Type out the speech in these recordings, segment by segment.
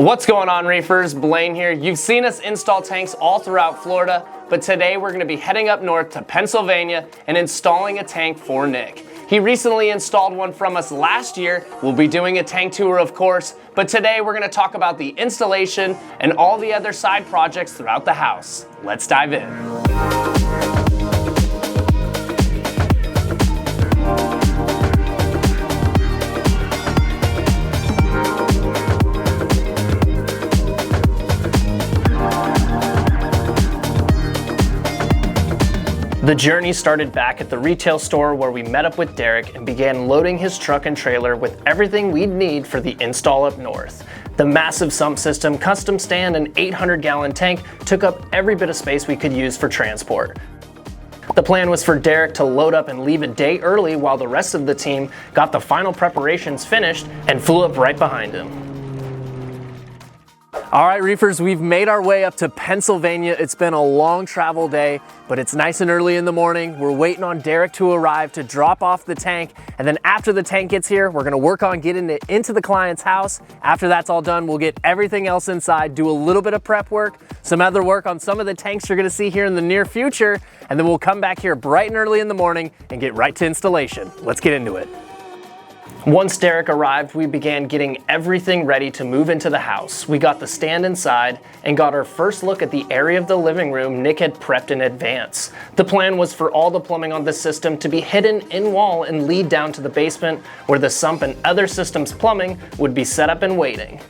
What's going on, reefers? Blaine here. You've seen us install tanks all throughout Florida, but today we're going to be heading up north to Pennsylvania and installing a tank for Nick. He recently installed one from us last year. We'll be doing a tank tour, of course, but today we're going to talk about the installation and all the other side projects throughout the house. Let's dive in. The journey started back at the retail store where we met up with Derek and began loading his truck and trailer with everything we'd need for the install up north. The massive sump system, custom stand, and 800-gallon tank took up every bit of space we could use for transport. The plan was for Derek to load up and leave a day early while the rest of the team got the final preparations finished and flew up right behind him. All right, reefers, we've made our way up to Pennsylvania. It's been a long travel day, but it's nice and early in the morning. We're waiting on Derek to arrive to drop off the tank. And then after the tank gets here, we're gonna work on getting it into the client's house. After that's all done, we'll get everything else inside, do a little bit of prep work, some other work on some of the tanks you're gonna see here in the near future, and then we'll come back here bright and early in the morning and get right to installation. Let's get into it. Once Derek arrived, we began getting everything ready to move into the house. We got the stand inside and got our first look at the area of the living room Nick had prepped in advance. The plan was for all the plumbing on the system to be hidden in wall and lead down to the basement where the sump and other systems plumbing would be set up and waiting.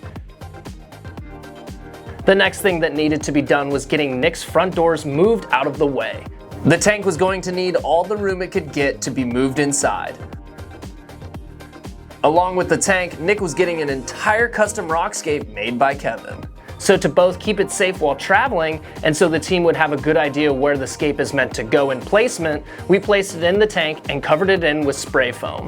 The next thing that needed to be done was getting Nick's front doors moved out of the way. The tank was going to need all the room it could get to be moved inside. Along with the tank, Nick was getting an entire custom rockscape made by Kevin. So to both keep it safe while traveling, and so the team would have a good idea where the scape is meant to go in placement, we placed it in the tank and covered it in with spray foam.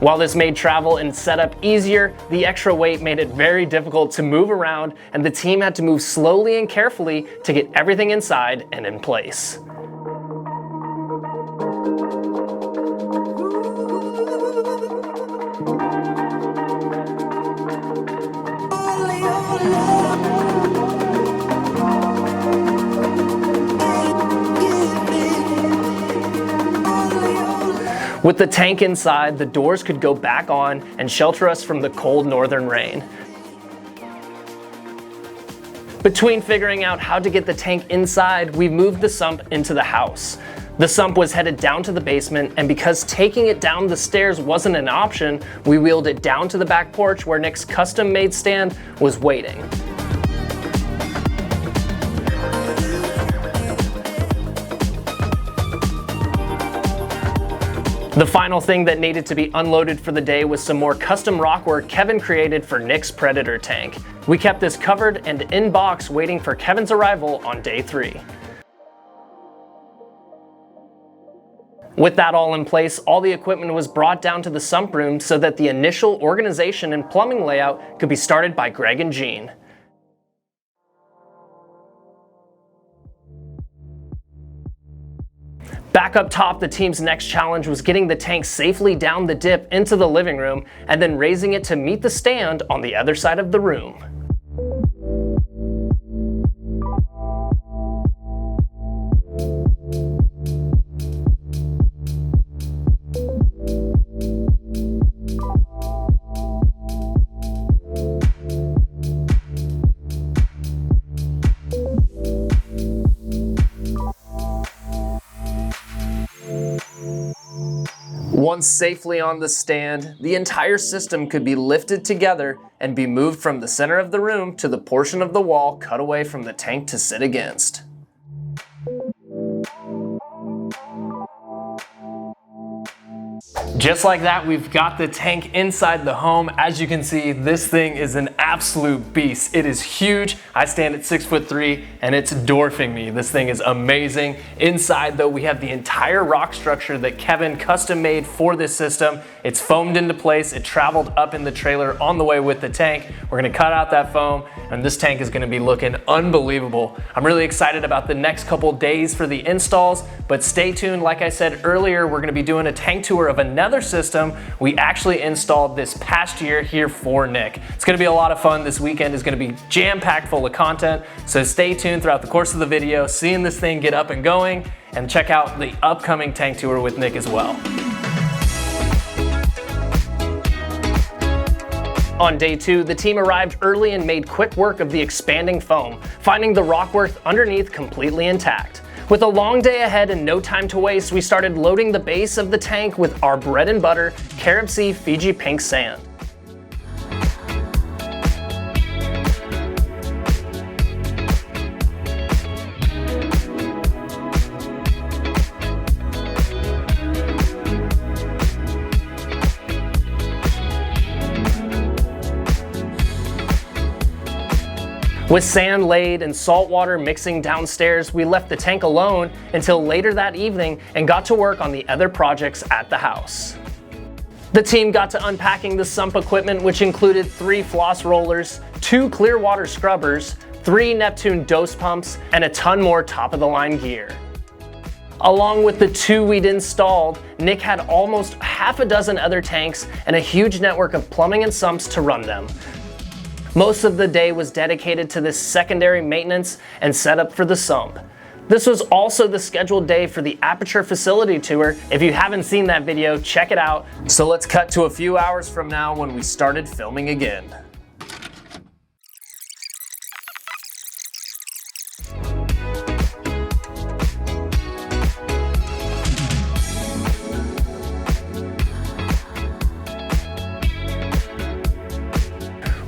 While this made travel and setup easier, the extra weight made it very difficult to move around, and the team had to move slowly and carefully to get everything inside and in place. With the tank inside, the doors could go back on and shelter us from the cold northern rain. Between figuring out how to get the tank inside, we moved the sump into the house. The sump was headed down to the basement, and because taking it down the stairs wasn't an option, we wheeled it down to the back porch where Nick's custom-made stand was waiting. The final thing that needed to be unloaded for the day was some more custom rock work Kevin created for Nick's Predator tank. We kept this covered and in box waiting for Kevin's arrival on day 3. With that all in place, all the equipment was brought down to the sump room so that the initial organization and plumbing layout could be started by Greg and Jean. Back up top, the team's next challenge was getting the tank safely down the dip into the living room and then raising it to meet the stand on the other side of the room. Once safely on the stand, the entire system could be lifted together and be moved from the center of the room to the portion of the wall cut away from the tank to sit against. Just like that, we've got the tank inside the home. As you can see, this thing is an absolute beast. It is huge. I stand at 6'3" and it's dwarfing me. This thing is amazing. Inside though, we have the entire rock structure that Kevin custom made for this system. It's foamed into place. It traveled up in the trailer on the way with the tank. We're gonna cut out that foam and and this tank is gonna be looking unbelievable. I'm really excited about the next couple days for the installs, but stay tuned. Like I said earlier, we're gonna be doing a tank tour of another system we actually installed this past year here for Nick. It's gonna be a lot of fun. This weekend is gonna be jam-packed full of content, so stay tuned throughout the course of the video, seeing this thing get up and going, and check out the upcoming tank tour with Nick as well. On day 2, the team arrived early and made quick work of the expanding foam, finding the rockwork underneath completely intact. With a long day ahead and no time to waste, we started loading the base of the tank with our bread and butter Carib Sea Fiji Pink sand. With sand laid and salt water mixing downstairs, we left the tank alone until later that evening and got to work on the other projects at the house. The team got to unpacking the Sump equipment, which included 3 floss rollers, 2 clear water scrubbers, 3 Neptune dose pumps, and a ton more top-of-the-line gear. Along with the 2 we'd installed, Nick had almost half a dozen other tanks and a huge network of plumbing and sumps to run them. Most of the day was dedicated to this secondary maintenance and setup for the sump. This was also the scheduled day for the Aperture facility tour. If you haven't seen that video, check it out. So let's cut to a few hours from now when we started filming again.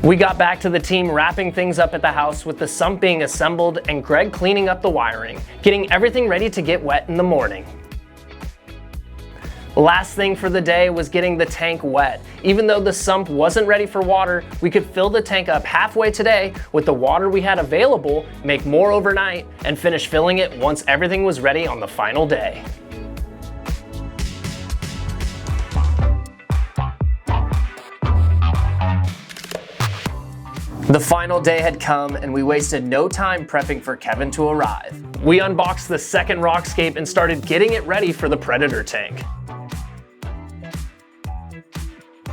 We got back to the team wrapping things up at the house with the sump being assembled and Greg cleaning up the wiring, getting everything ready to get wet in the morning. Last thing for the day was getting the tank wet. Even though the sump wasn't ready for water, we could fill the tank up halfway today with the water we had available, make more overnight, and finish filling it once everything was ready on the final day. The final day had come and we wasted no time prepping for Kevin to arrive. We unboxed the second Aquascape and started getting it ready for the Predator tank.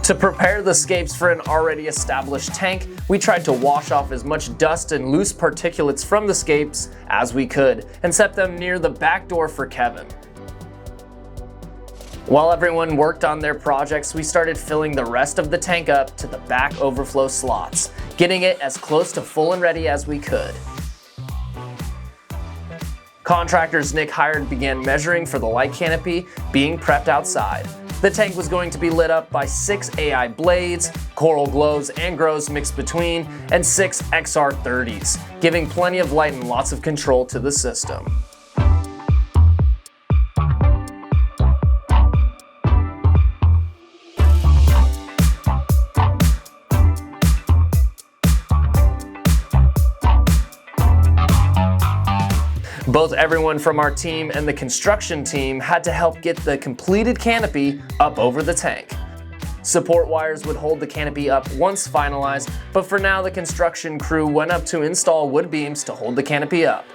To prepare the scapes for an already established tank, we tried to wash off as much dust and loose particulates from the scapes as we could and set them near the back door for Kevin. While everyone worked on their projects, we started filling the rest of the tank up to the back overflow slots, getting it as close to full and ready as we could. Contractors Nick hired began measuring for the light canopy being prepped outside. The tank was going to be lit up by 6 AI blades, coral glows and grows mixed between, and 6 XR30s, giving plenty of light and lots of control to the system. Both everyone from our team and the construction team had to help get the completed canopy up over the tank. Support wires would hold the canopy up once finalized, but for now the construction crew went up to install wood beams to hold the canopy up.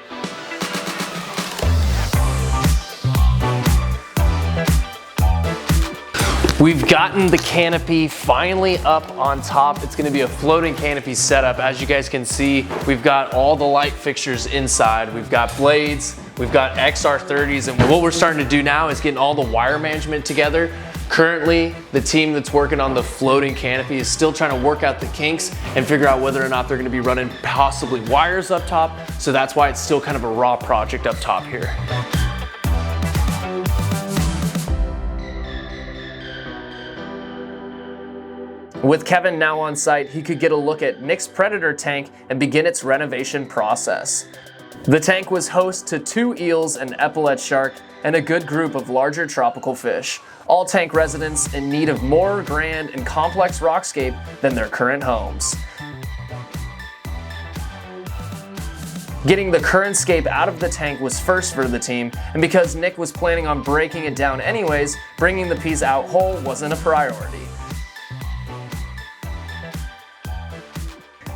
We've gotten the canopy finally up on top. It's gonna be a floating canopy setup. As you guys can see, we've got all the light fixtures inside. We've got blades, we've got XR30s, and what we're starting to do now is getting all the wire management together. Currently, the team that's working on the floating canopy is still trying to work out the kinks and figure out whether or not they're gonna be running possibly wires up top. So that's why it's still kind of a raw project up top here. With Kevin now on site, he could get a look at Nick's Predator tank and begin its renovation process. The tank was host to 2 eels, an epaulet shark, and a good group of larger tropical fish, all tank residents in need of more grand and complex rockscape than their current homes. Getting the current scape out of the tank was first for the team, and because Nick was planning on breaking it down anyways, bringing the piece out whole wasn't a priority.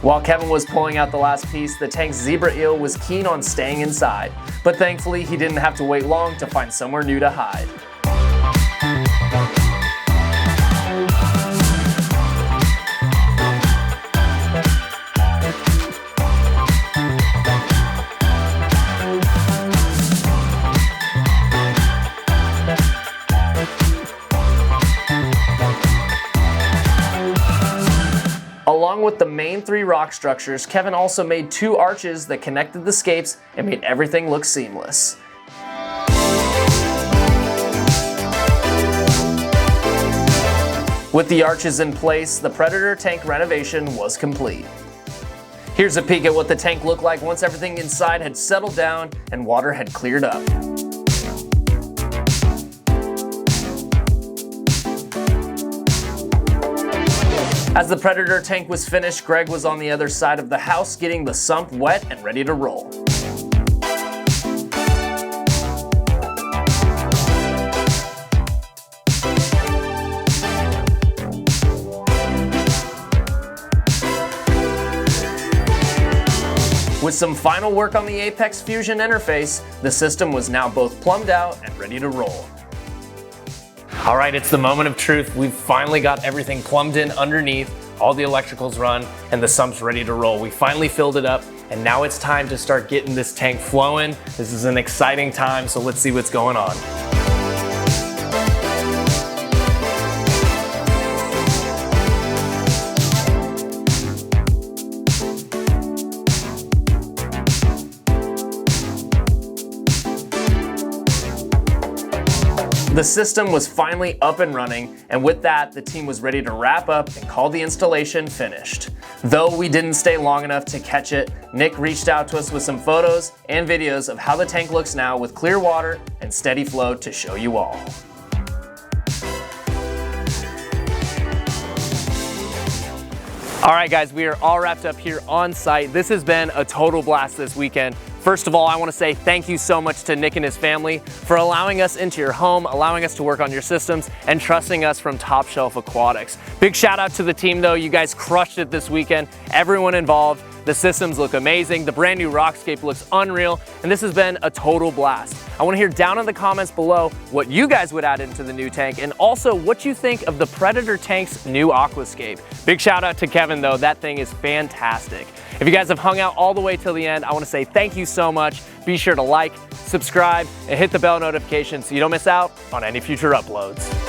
While Kevin was pulling out the last piece, the tank's zebra eel was keen on staying inside, but thankfully he didn't have to wait long to find somewhere new to hide. Along with the main 3 rock structures, Kevin also made 2 arches that connected the scapes and made everything look seamless. With the arches in place, the Predator tank renovation was complete. Here's a peek at what the tank looked like once everything inside had settled down and water had cleared up. As the Predator tank was finished, Greg was on the other side of the house getting the sump wet and ready to roll. With some final work on the Apex Fusion interface, the system was now both plumbed out and ready to roll. All right, it's the moment of truth. We've finally got everything plumbed in underneath, all the electricals run, and the sump's ready to roll. We finally filled it up, and now it's time to start getting this tank flowing. This is an exciting time, so let's see what's going on. The system was finally up and running, and with that, the team was ready to wrap up and call the installation finished. Though we didn't stay long enough to catch it, Nick reached out to us with some photos and videos of how the tank looks now with clear water and steady flow to show you all. All right guys, we are all wrapped up here on site. This has been a total blast this weekend. First of all, I want to say thank you so much to Nick and his family for allowing us into your home, allowing us to work on your systems, and trusting us from Top Shelf Aquatics. Big shout out to the team though, you guys crushed it this weekend. Everyone involved, the systems look amazing, the brand new Aquascape looks unreal, and this has been a total blast. I want to hear down in the comments below what you guys would add into the new tank, and also what you think of the Predator tank's new Aquascape. Big shout out to Kevin though, that thing is fantastic. If you guys have hung out all the way till the end, I want to say thank you so much. Be sure to like, subscribe, and hit the bell notification so you don't miss out on any future uploads.